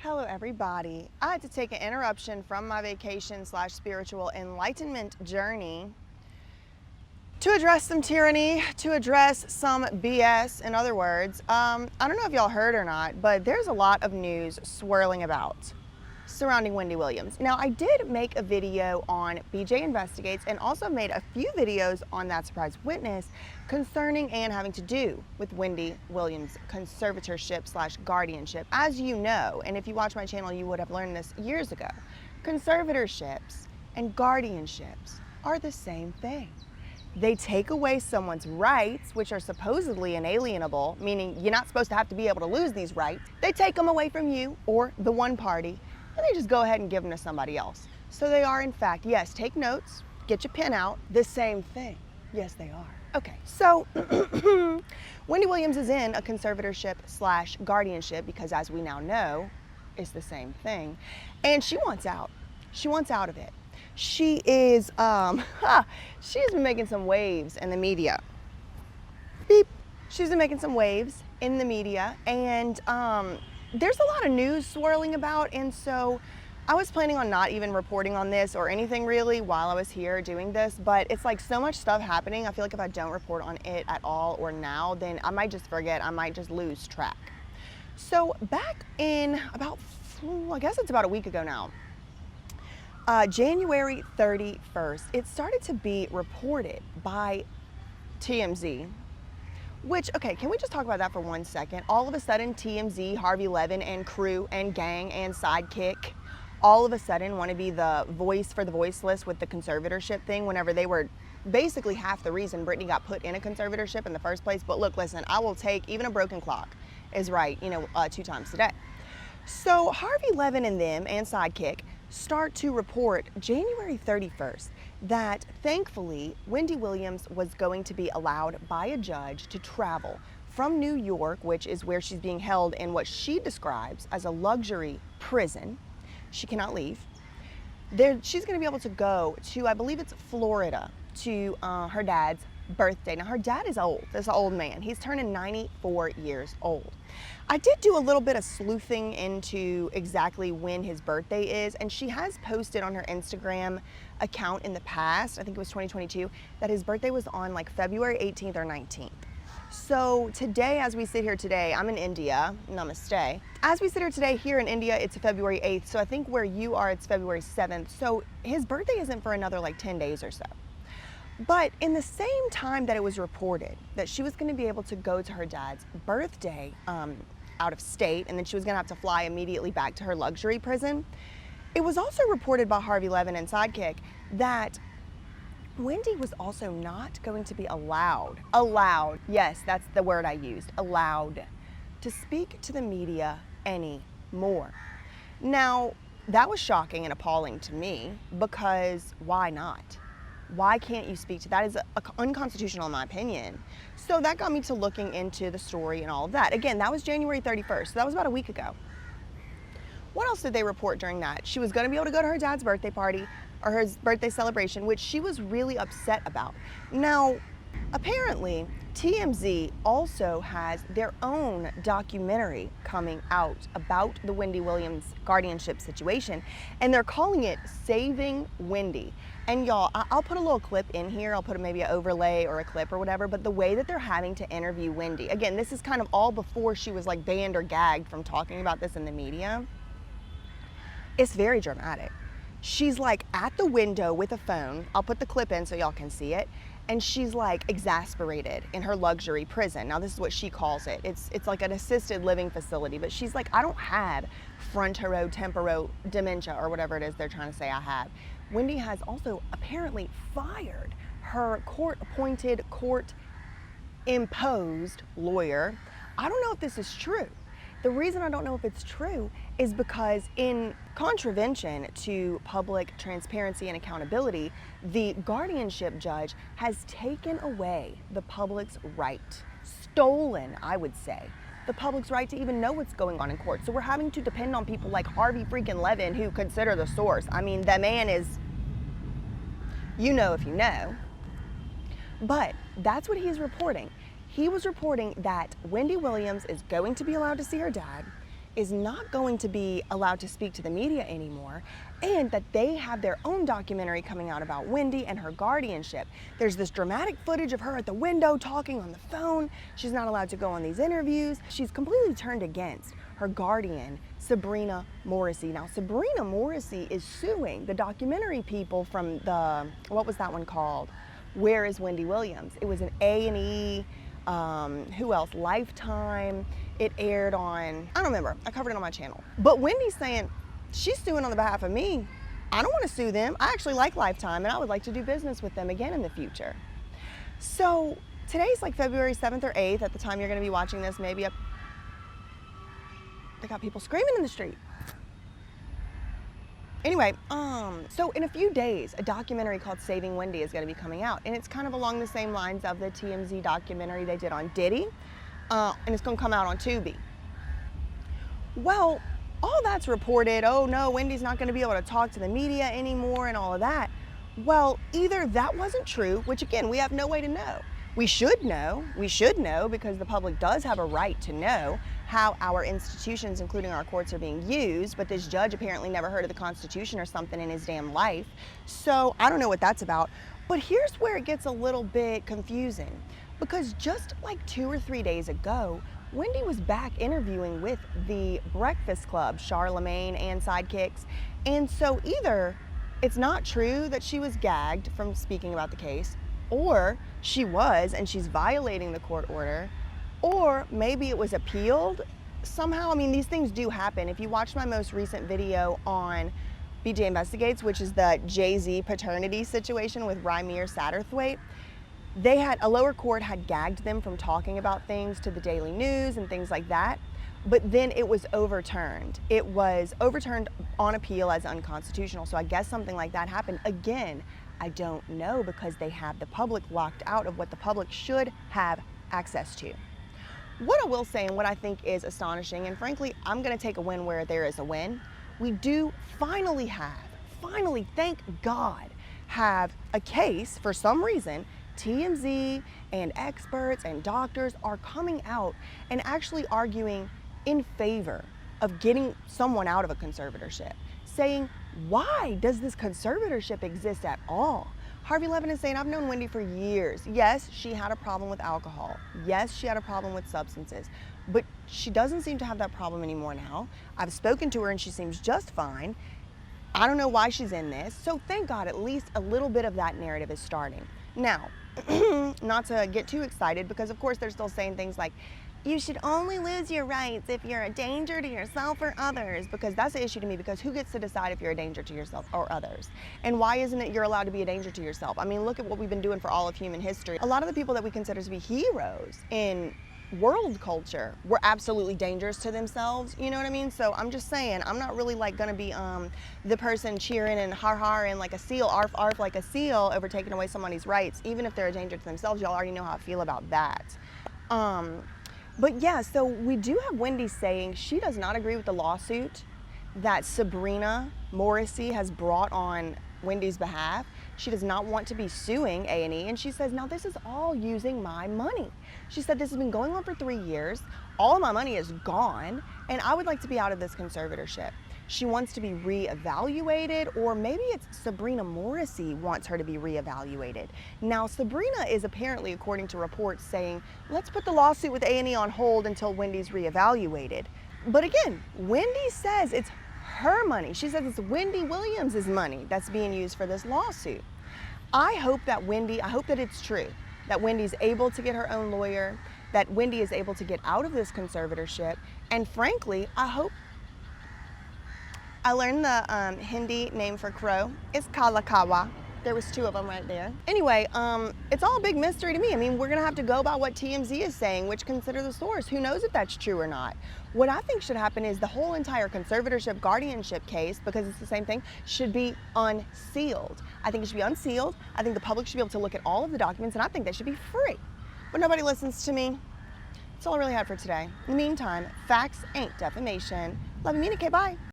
Hello everybody. I had to take an interruption from my vacation / spiritual enlightenment journey to address some tyranny, to address some BS. In other words, I don't know if y'all heard or not, but there's a lot of news swirling about surrounding Wendy Williams. Now, I did make a video on BJ Investigates and also made a few videos on That Surprise Witness concerning and having to do with Wendy Williams' conservatorship / guardianship. As you know, and if you watch my channel, you would have learned this years ago, conservatorships and guardianships are the same thing. They take away someone's rights, which are supposedly inalienable, meaning you're not supposed to have to be able to lose these rights. They take them away from you or the one party, and they just go ahead and give them to somebody else. So they are, in fact, yes, take notes, get your pen out, the same thing. Yes, they are. Okay, so Wendy Williams is in a conservatorship / guardianship because, as we now know, it's the same thing. And she wants out. She wants out of it. She is, she's been making some waves in the media. Beep. She's been making some waves in the media, and there's a lot of news swirling about, and so I was planning on not even reporting on this or anything really while I was here doing this, but it's like so much stuff happening. I feel like if I don't report on it at all or now, then I might just forget, I might just lose track. So back in about, I guess it's about a week ago now, January 31st, it started to be reported by TMZ, which, okay, can we just talk about that for 1 second? All of a sudden, TMZ, Harvey Levin and crew and gang and sidekick, all of a sudden want to be the voice for the voiceless with the conservatorship thing, whenever they were basically half the reason Brittany got put in a conservatorship in the first place. But look, listen, I will take, even a broken clock is right, 2 times today. So Harvey Levin and them and sidekick start to report January 31st that thankfully Wendy Williams was going to be allowed by a judge to travel from New York, which is where she's being held in what she describes as a luxury prison. She cannot leave. She's going to be able to go to, I believe it's Florida, to her dad's birthday. Now, her dad is old. This is an old man. He's turning 94 years old. I did do a little bit of sleuthing into exactly when his birthday is, and she has posted on her Instagram account in the past, I think it was 2022, that his birthday was on like February 18th or 19th. So today, as we sit here today, I'm in India, namaste. As we sit here today, here in India, it's February 8th, so I think where you are, it's February 7th. So his birthday isn't for another like 10 days or so. But in the same time that it was reported that she was going to be able to go to her dad's birthday out of state, and then she was going to have to fly immediately back to her luxury prison, it was also reported by Harvey Levin and sidekick that Wendy was also not going to be allowed, yes, that's the word I used, allowed to speak to the media anymore. Now, that was shocking and appalling to me, because why not? Why can't you speak to that? Is unconstitutional in my opinion. So that got me to looking into the story and all of that. Again, that was January 31st, so that was about a week ago. What else did they report during that? She was going to be able to go to her dad's birthday party, or her birthday celebration, which she was really upset about. Now, apparently, TMZ also has their own documentary coming out about the Wendy Williams guardianship situation, and they're calling it Saving Wendy. And y'all, I'll put a little clip in here. I'll put maybe an overlay or a clip or whatever, but the way that they're having to interview Wendy, again, this is kind of all before she was like banned or gagged from talking about this in the media. It's very dramatic. She's like at the window with a phone. I'll put the clip in so y'all can see it. And she's like exasperated in her luxury prison. Now, this is what she calls it. It's like an assisted living facility, but she's like, I don't have frontotemporal dementia or whatever it is they're trying to say I have. Wendy has also apparently fired her court-appointed, court-imposed lawyer. I don't know if this is true. The reason I don't know if it's true is because in contravention to public transparency and accountability, the guardianship judge has taken away the public's right, stolen, I would say, the public's right to even know what's going on in court. So we're having to depend on people like Harvey freaking Levin, who consider the source. I mean, the man is, you know if you know. But that's what he's reporting. He was reporting that Wendy Williams is going to be allowed to see her dad, is not going to be allowed to speak to the media anymore, and that they have their own documentary coming out about Wendy and her guardianship. There's this dramatic footage of her at the window talking on the phone. She's not allowed to go on these interviews. She's completely turned against her guardian, Sabrina Morrissey. Now, Sabrina Morrissey is suing the documentary people from the, what was that one called? Where is Wendy Williams? It was an A&E, who else? Lifetime. It aired on, I don't remember. I covered it on my channel. But Wendy's saying, she's suing on the behalf of me. I don't want to sue them. I actually like Lifetime, and I would like to do business with them again in the future. So today's like February 7th or 8th. At the time you're going to be watching this, maybe they got people screaming in the street. Anyway, so in a few days, a documentary called Saving Wendy is going to be coming out, and it's kind of along the same lines of the TMZ documentary they did on Diddy, and it's going to come out on Tubi. Well, all that's reported, oh no, Wendy's not going to be able to talk to the media anymore and all of that. Well, either that wasn't true, which again, we have no way to know. We should know because the public does have a right to know how our institutions, including our courts, are being used, but this judge apparently never heard of the Constitution or something in his damn life. So I don't know what that's about, but here's where it gets a little bit confusing, because just like 2 or 3 days ago, Wendy was back interviewing with the Breakfast Club, Charlemagne and sidekicks, and so either it's not true that she was gagged from speaking about the case, or she was and she's violating the court order, or maybe it was appealed somehow. I mean, these things do happen. If you watched my most recent video on BJ Investigates, which is the Jay-Z paternity situation with Rymir Satterthwaite, they had, a lower court had gagged them from talking about things to the Daily News and things like that, but then it was overturned. It was overturned on appeal as unconstitutional, so I guess something like that happened. Again, I don't know, because they have the public locked out of what the public should have access to. What I will say, and what I think is astonishing, and frankly, I'm going to take a win where there is a win. We do finally, thank God, have a case. For some reason, TMZ and experts and doctors are coming out and actually arguing in favor of getting someone out of a conservatorship, saying, why does this conservatorship exist at all? Harvey Levin is saying, I've known Wendy for years. Yes, she had a problem with alcohol. Yes, she had a problem with substances, but she doesn't seem to have that problem anymore now. I've spoken to her and she seems just fine. I don't know why she's in this. So thank God, at least a little bit of that narrative is starting. Now, not to get too excited, because of course they're still saying things like, you should only lose your rights if you're a danger to yourself or others, because that's the issue to me, because who gets to decide if you're a danger to yourself or others? And why isn't it you're allowed to be a danger to yourself? I mean, look at what we've been doing for all of human history. A lot of the people that we consider to be heroes in world culture were absolutely dangerous to themselves, you know what I mean? So I'm just saying, I'm not really like gonna be the person cheering and har and like a seal, arf arf like a seal over taking away somebody's rights, even if they're a danger to themselves. Y'all already know how I feel about that. But yeah, so we do have Wendy saying she does not agree with the lawsuit that Sabrina Morrissey has brought on Wendy's behalf. She does not want to be suing A&E, and she says, now this is all using my money. She said, this has been going on for 3 years. All of my money is gone, and I would like to be out of this conservatorship. She wants to be reevaluated, or maybe it's Sabrina Morrissey wants her to be reevaluated. Now, Sabrina is apparently, according to reports, saying, let's put the lawsuit with A&E on hold until Wendy's reevaluated. But again, Wendy says it's her money. She says it's Wendy Williams' money that's being used for this lawsuit. I hope that it's true, that Wendy's able to get her own lawyer, that Wendy is able to get out of this conservatorship, and frankly, I learned the Hindi name for crow. It's Kalakawa. There was 2 of them right there. Anyway, it's all a big mystery to me. I mean, we're gonna have to go by what TMZ is saying, which consider the source. Who knows if that's true or not? What I think should happen is the whole entire conservatorship guardianship case, because it's the same thing, should be unsealed. I think it should be unsealed. I think the public should be able to look at all of the documents, and I think they should be free. But nobody listens to me. That's all I really had for today. In the meantime, facts ain't defamation. Love you, mean it, okay, bye.